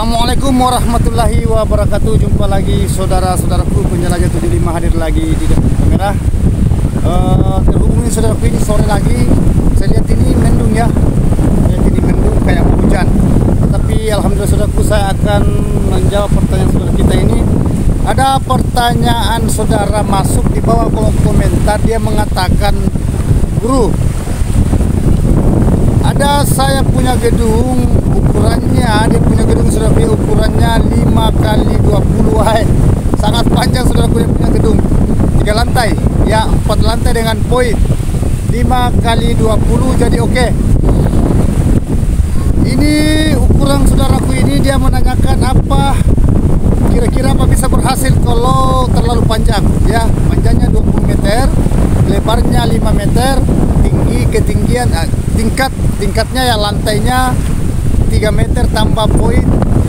Assalamualaikum warahmatullahi wabarakatuh. Jumpa lagi saudara-saudaraku penjelajah 75 hadir lagi di depan kamera. Terhubungi saudaraku ini sore lagi. Saya lihat ini mendung ya. Lihat ini mendung kayak hujan. Tapi alhamdulillah saudaraku, saya akan menjawab pertanyaan saudara kita ini. Ada pertanyaan saudara masuk di bawah kolom komentar. Dia mengatakan, "Guru, ada saya punya gedung, ukurannya dia punya gedung sudah ukurannya 5 kali 20, sangat panjang sudah punya gedung 3 lantai ya, 4 lantai dengan poin 5 kali 20 jadi oke. Ini ukuran saudaraku ini, dia menanyakan apa kira-kira apa bisa berhasil kalau terlalu panjang ya. Panjangnya 20 meter, lebarnya 5 meter, ketinggian tingkatnya ya, lantainya 3 meter tambah poin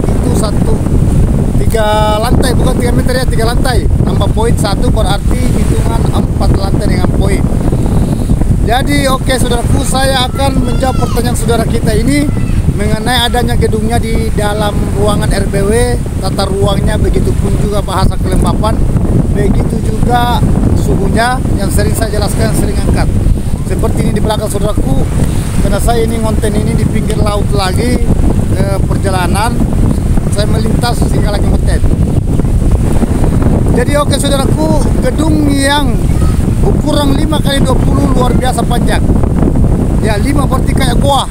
itu 3 lantai, bukan 3 meter ya, 3 lantai tambah poin 1 berarti hitungan 4 lantai dengan poin. Jadi oke saudaraku, saya akan menjawab pertanyaan saudara kita ini mengenai adanya gedungnya di dalam ruangan RBW, tata ruangnya, begitu pun juga bahasa kelembapan, begitu juga suhunya yang sering saya jelaskan, sering angkat. Seperti ini di belakang saudaraku, karena saya ini ngonten ini di pinggir laut lagi, perjalanan saya melintas sehingga lagi ngonten. Jadi oke saudaraku, gedung yang ukuran 5 kali 20 luar biasa panjang ya. 5 berarti kayak gua,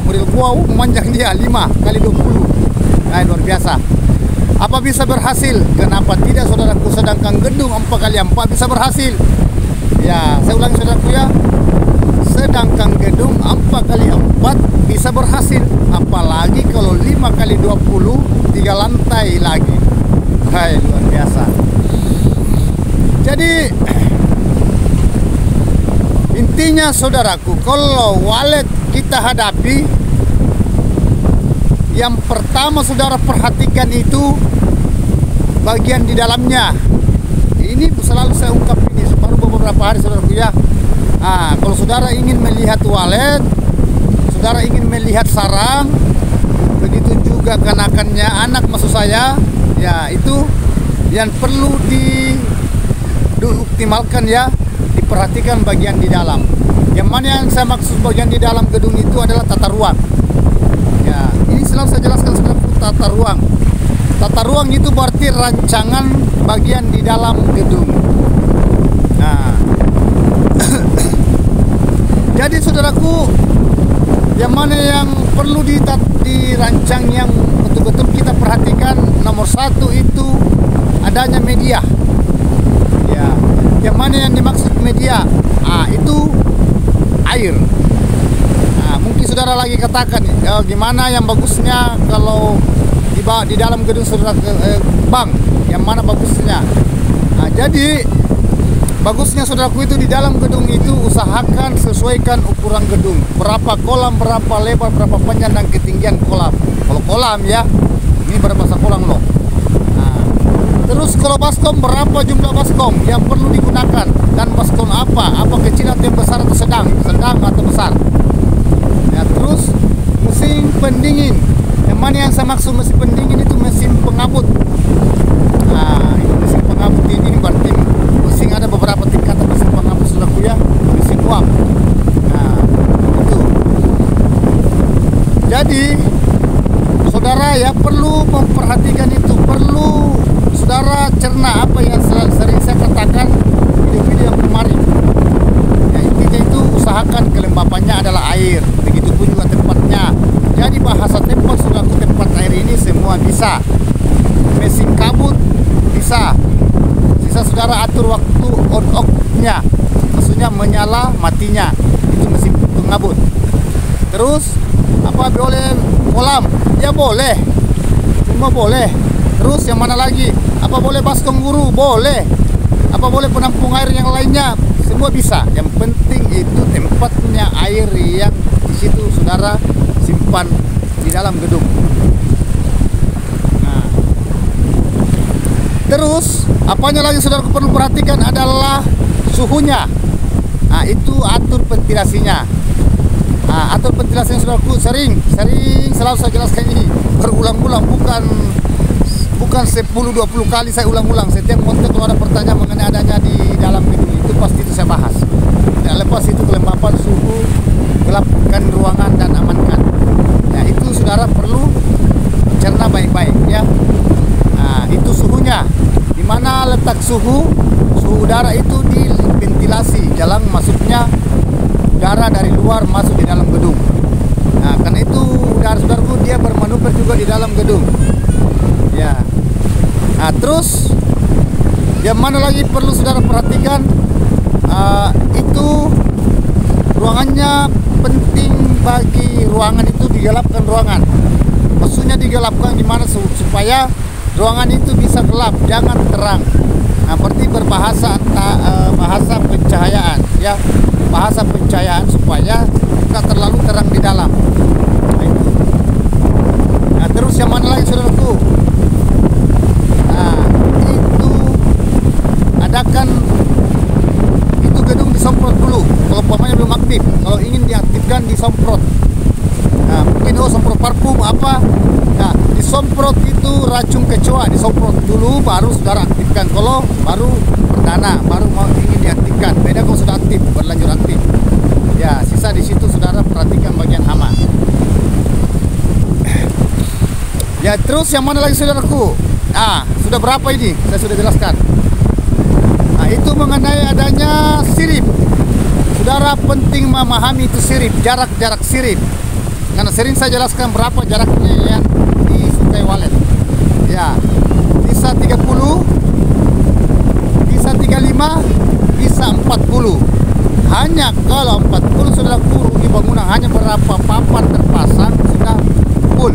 model gua memanjang dia 5 kali 20, luar biasa. Apa bisa berhasil? Kenapa tidak saudaraku, sedangkan gedung 4 kali 4 bisa berhasil ya. Saya ulangi saudaraku ya, sedangkan gedung 4 kali 4 bisa berhasil, apalagi kalau 5 kali 20 3 lantai lagi. Luar biasa. Jadi intinya saudaraku, kalau walet kita hadapi, yang pertama saudara perhatikan itu bagian di dalamnya. Ini selalu saya ungkap ini baru beberapa hari saudaraku ya. Kalau saudara ingin melihat walet, saudara ingin melihat sarang, begitu juga kanakannya, anak maksud saya ya, itu yang perlu dioptimalkan ya, diperhatikan bagian di dalam. Yang mana yang saya maksud bagian di dalam gedung itu adalah tata ruang ya. Ini selalu saya jelaskan seperti tata ruang. Tata ruang itu berarti rancangan bagian di dalam gedung. Jadi saudaraku, yang mana yang perlu dirancang, yang betul-betul kita perhatikan, nomor 1 itu adanya media ya. Yang mana yang dimaksud media? Itu air. Mungkin saudara lagi katakan, gimana yang bagusnya kalau di dalam gedung saudara bank, yang mana bagusnya? Jadi bagusnya saudaraku itu di dalam gedung itu usahakan sesuaikan ukuran gedung, berapa kolam, berapa lebar, berapa panjang dan ketinggian kolam. Kalau kolam ya, ini berbahasa kolam loh. Terus kalau baskom, berapa jumlah baskom yang perlu digunakan, dan baskom apa kecil atau yang besar atau sedang atau besar ya. Terus mesin pendingin, yang mana yang saya maksud mesin pendingin itu mesin pengabut. Ini mesin pengabut ini berarti mesin, ada beberapa tingkatan mesin pengabut saudaraku ya, mesin uap. Itu. Jadi saudara ya perlu memperhatikan itu, perlu saudara cerna apa yang sering saya katakan video-video yang kemarin ya. Intinya itu usahakan kelembapannya adalah air, begitu pun juga tempatnya. Jadi bahasa tempat saudaraku, tempat air ini semua bisa. Mesin kabut bisa. Bisa saudara atur waktu on off-nya, maksudnya menyala matinya, itu mesin pengabut. Terus apa boleh kolam? Ya boleh, semua boleh. Terus yang mana lagi? Apa boleh baskom guru? Boleh. Apa boleh penampung air yang lainnya? Semua bisa. Yang penting itu tempatnya air yang di situ saudara simpan di dalam gedung. Terus apanya lagi saudara perlu perhatikan adalah suhunya. Itu atur ventilasinya. Atur ventilasinya saudaraku, sering selalu saya jelaskan ini. berulang-ulang, bukan 10-20 kali saya ulang-ulang. Setiap konten kalau ada pertanyaan mengenai adanya di dalam gedung itu pasti itu saya bahas. Tidak lepas itu kelembapan suhu, gelapkan ruangan dan amankan. Ya, itu saudara perlu cerna baik-baik ya. Nah, itu suhunya. Di mana letak suhu udara itu di ventilasi, jalan masuknya udara dari luar masuk di dalam gedung. Nah, karena itu saudara-saudaraku dia bermanuver juga di dalam gedung. Ya. Nah, terus yang mana lagi perlu saudara perhatikan, itu ruangannya penting bagi ruangan itu digelapkan ruangan. Maksudnya digelapkan gimana supaya ruangan itu bisa gelap, jangan terang. Nah, berarti berbahasa bahasa pencahayaan ya, bahasa pencahayaan supaya tidak terlalu terang di dalam. Nah, itu. Nah, terus yang mana lagi saudaraku? Nah, itu adakan itu gedung disemprot dulu. Kalau umpamanya belum aktif, kalau ingin diaktifkan disemprot. Nah, mungkin semprot parfum apa? Nah, disemprot itu racun kecoa, disemprot dulu baru saudara aktifkan. Kalau baru perdana, baru mau ingin diaktifkan. Beda kalau sudah aktif, berlanjut aktif. Ya, sisa di situ saudara perhatikan bagian hama. Ya, terus yang mana lagi saudaraku? Ah, sudah berapa ini? Saya sudah jelaskan. Nah, itu mengenai adanya sirip. Saudara penting memahami itu sirip, jarak-jarak sirip. Karena sering saya jelaskan berapa jaraknya yang disukai walet. Ya, bisa 30, bisa 35, bisa 40. Hanya kalau 40 sudah rugi bangunan, hanya berapa papan terpasang sudah full.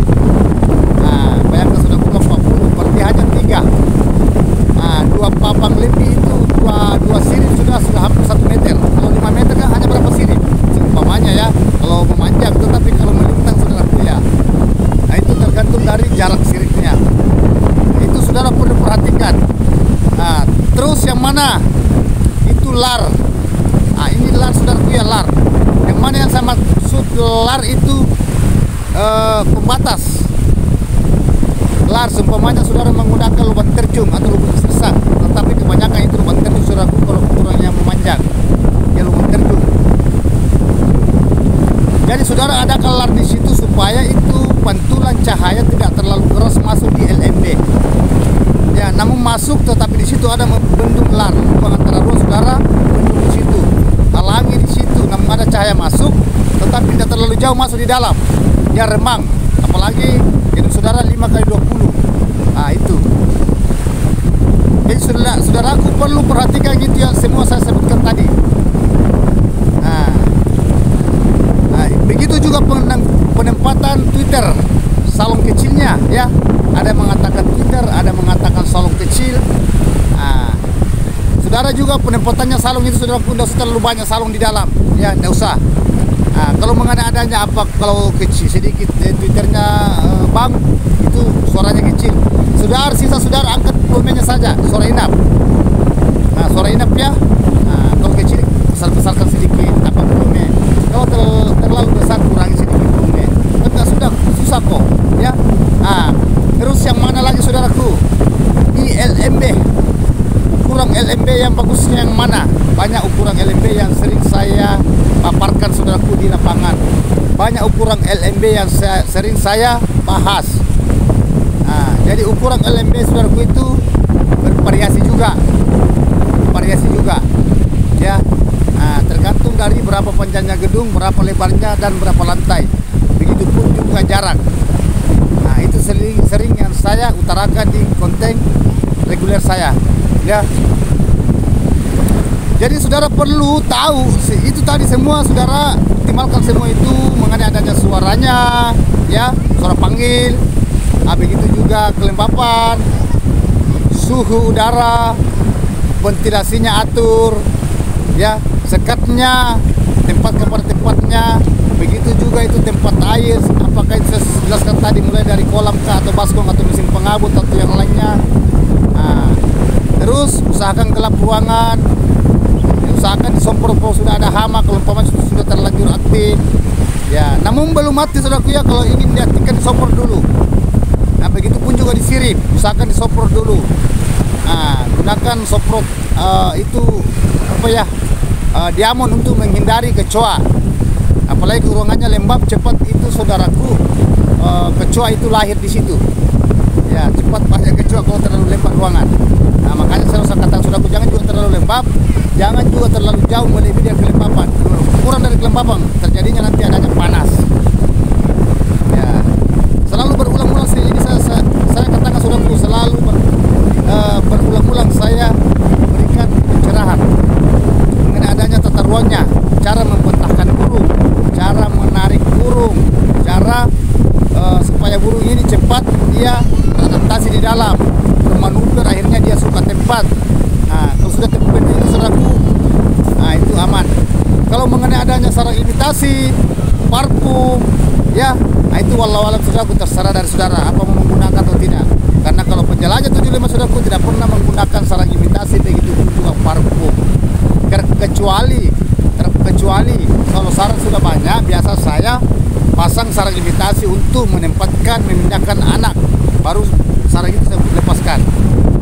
Nah, bayangkan sudah full 40, berarti hanya 3. Nah, 2 papan lebih itu, dua sirip sudah hampir 1 meter. Kalau 5 meter kan hanya berapa sirip? Umpamanya ya, kalau memanjang, tetapi kalau melintang saudaraku ya. Nah, itu tergantung dari jarak siripnya. Itu saudara perlu perhatikan. Nah, terus yang mana? Itu lar. Nah, ini lar saudaraku ya, lar. Yang mana yang saya maksud lar itu pembatas. Lar seumpamanya saudara menggunakan lubang terjun atau lubang sesak, tetapi kebanyakan itu lubang terjun saudaraku kalau ukurannya memanjang. Ya, lubang terjun. Jadi saudara ada kelar di situ supaya itu pantulan cahaya tidak terlalu keras masuk di LMB. Ya, namun masuk tetapi di situ ada membendung lar. Antara ruang saudara bendung di situ. Halangi di situ, namun ada cahaya masuk tetapi tidak terlalu jauh masuk di dalam. Dia remang. Apalagi gedung saudara 5x20. Nah, itu. Jadi saudaraku perlu perhatikan gitu yang semua saya sebutkan tadi. Begitu juga penempatan Twitter salon kecilnya ya. Ada yang mengatakan Twitter, ada yang mengatakan salon kecil. Nah, saudara juga penempatannya salon itu saudara tidak usah terlalu banyak salon di dalam ya, tidak usah. Nah, kalau mengenai adanya apa kalau kecil sedikit Twitternya bang itu suaranya kecil. Saudara sisa saudara angkat volumenya saja, suara inap. Nah, suara inap ya. Nah, kalau kecil besar-besarkan sedikit apa volumenya. Kalau terlalu besar kurangi sedikit volumenya. Enggak sudah susah kok ya. Nah, terus yang mana lagi saudaraku? Di LMB. Ukuran LMB yang bagusnya yang mana? Banyak ukuran LMB yang sering saya paparkan saudaraku di lapangan. Banyak ukuran LMB yang sering saya bahas. Nah, jadi ukuran LMB saudaraku itu bervariasi juga. Variasi juga. Ya. Nah, tergantung dari berapa panjangnya gedung, berapa lebarnya dan berapa lantai. Begitupun juga jarak. Nah, itu sering yang saya utarakan di konten reguler saya. Ya. Jadi saudara perlu tahu itu tadi semua saudara optimalkan semua itu mengenai adanya suaranya, ya, suara panggil. Begitu juga kelembapan, suhu udara, ventilasinya atur, ya, sekatnya, tempat kepada tempatnya. Begitu juga itu tempat air, apakah itu saya jelaskan tadi mulai dari kolam kah atau baskom atau mesin pengabut atau yang lainnya. Nah, terus usahakan gelap ruangan, usahakan disemprot kalau sudah ada hama, kalau umpamanya sudah terlanjur aktif. Ya, namun belum mati saudaraku ya, kalau ingin diaktifkan disemprot dulu. mirip, usahakan disoprot dulu. Gunakan soprot itu apa ya, diamond untuk menghindari kecoa. Apalagi ruangannya lembab cepat itu saudaraku, kecoa itu lahir di situ. Ya, cepat banyak kecoa kalau terlalu lembab ruangan. Makanya saya usah katakan saudaraku, jangan juga terlalu lembab, jangan juga terlalu jauh melebihi dari kelembapan. Kurang dari kelembapan terjadinya nanti adanya panas. Ya, selalu berulang-ulang ini saya katakan saudaraku, selalu berulang-ulang saya berikan pencerahan mengenai adanya tata ruangnya, cara membentangkan burung, cara menarik burung, cara supaya burung ini cepat dia beradaptasi di dalam, bermanuver, akhirnya dia suka tempat. Kalau sudah tempat itu saudaraku, itu aman. Kalau mengenai adanya sarang imitasi, parfum, ya, itu wallahualam saudaraku, terserah dari saudara apa mau menggunakan atau tidak. Karena kalau penjelajah 75 saudaraku tidak pernah menggunakan sarang imitasi, begitu juga parfum. Kecuali kalau sarang sudah banyak, biasa saya pasang sarang imitasi untuk menempatkan, memindahkan anak, baru sarang itu saya lepaskan.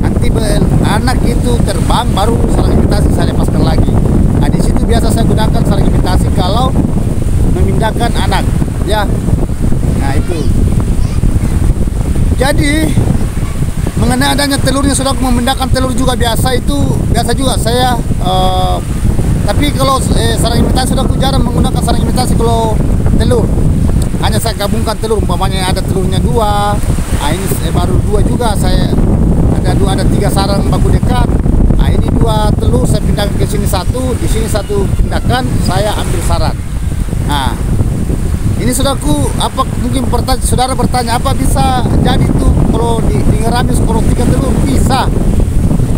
Nanti anak itu terbang, baru sarang imitasi saya lepaskan lagi. Di situ biasa saya gunakan sarang imitasi kalau memindahkan anak, ya. Itu. Jadi mengenai adanya telurnya, sudah memindahkan telur juga biasa juga saya. Tapi kalau sarang imitasi sudah jarang menggunakan sarang imitasi kalau telur. Hanya saya gabungkan telur, umpamanya ada telurnya 2. Ini baru 2 juga, saya ada 3 sarang baku dekat. Ini 2 telur saya pindahkan ke sini 1, di sini 1 pindahkan, saya ambil sarang. Ini saudaraku, apa mungkin saudara bertanya, apa bisa jadi itu kalau ngerami kalau 3 telur? Bisa.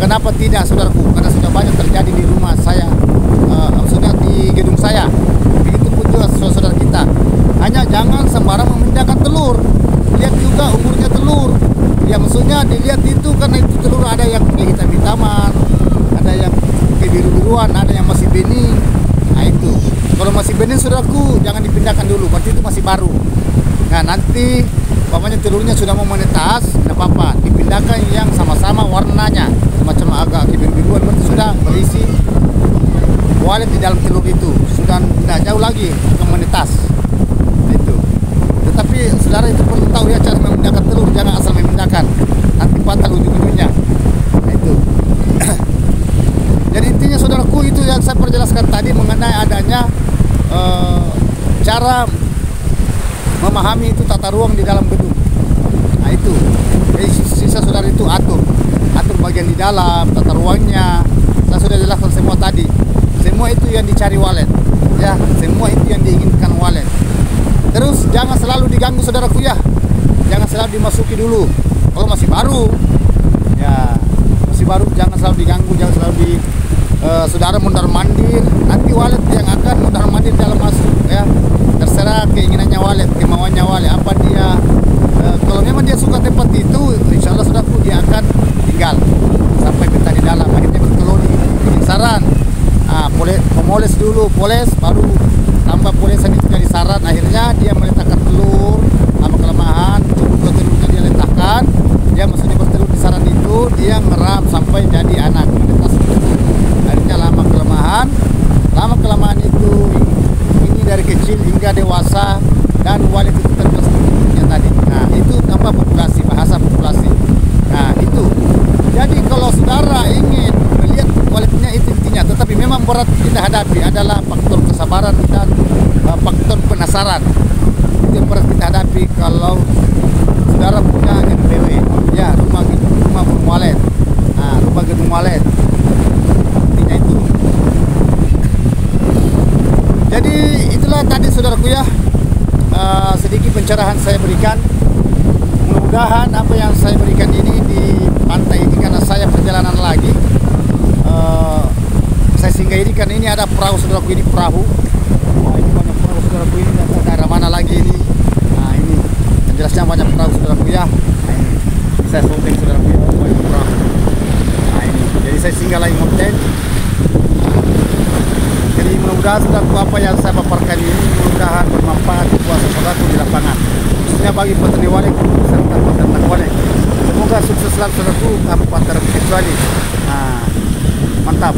Kenapa tidak saudaraku? Karena sudah banyak terjadi di rumah saya, maksudnya di gedung saya. Begitupun juga saudara kita. Hanya jangan sembarang memindahkan telur. Lihat juga umurnya telur. Ya, maksudnya dilihat itu, karena itu telur ada yang kehitam-hitaman, ada yang kebiru-biruan, ada yang masih bening. Itu. Kalau masih bening saudaraku, jangan dipindahkan dulu, berarti itu masih baru. Nanti umpamanya telurnya sudah mau menetas, tidak apa-apa, dipindahkan yang sama-sama warnanya macam agak kebiru-biruan, berarti sudah berisi walet di dalam telur itu, sudah tidak jauh lagi ke menetas. Itu. Tetapi saudara itu perlu tahu ya cara memindahkan telur, jangan asal memindahkan, nanti patah ujung-ujungnya. Itu. Jadi intinya saudaraku, itu yang saya perjelaskan tadi mengenai adanya cara memahami itu tata ruang di dalam gedung. Itu. Jadi sisa saudara itu atur bagian di dalam tata ruangnya. Saya sudah jelaskan semua tadi. Semua itu yang dicari walet, ya. Semua itu yang diinginkan walet. Terus jangan selalu diganggu saudaraku, ya. Jangan selalu dimasuki dulu. Kalau masih baru, ya masih baru, jangan selalu diganggu, jangan selalu saudara mondar-mandir, nanti walet yang akan mondar-mandir dalam masuk, ya. Terserah keinginannya walet, kemauannya walet, apa dia. Kalau memang dia suka tempat itu, insya Allah saudaraku, dia akan tinggal sampai betah di dalam. Akhirnya berkoloni, bikin sarang. Memoles dulu, poles, baru tambah polesan itu jadi sarang. Akhirnya dia meletakkan telur, lama kelemahan telurnya dia letakkan, dia maksudnya bertelur di sarang itu, dia ngeram sampai jadi anak, menetas itu. Akhirnya lama kelamaan itu, ini dari kecil hingga dewasa, dan walet itu terus tadi. Itu tambah populasi, bahasa populasi. Itu. Jadi kalau saudara ingin melihat waletnya, itu intinya. Tetapi memang berat kita hadapi adalah faktor kesabaran dan faktor penasaran. Itu yang berat kita hadapi kalau saudara punya NPW, ya, rumah burung walet, rumah gedung walet. Intinya itu. Jadi itulah tadi saudaraku, ya, sedikit pencerahan saya berikan. Mudah-mudahan apa yang saya berikan ini di pantai ini, karena saya perjalanan lagi, saya singgah ini kan ini ada perahu saudaraku, ini perahu. Ini banyak perahu saudaraku, ini daerah mana lagi ini. Ini jelasnya banyak perahu saudaraku, ya. Ini saya syuting saudaraku, ya, banyak perahu. Ini jadi saya singgah lagi hotel. Jadi mudah-mudahan saudaraku, apa yang saya paparkan ini mudah-mudahan bermanfaat buat saudaraku di lapangan, khususnya bagi petani walet serta peternak walet. Semoga saudara-saudaraku, tanpa terkecuali. Nah, mantap.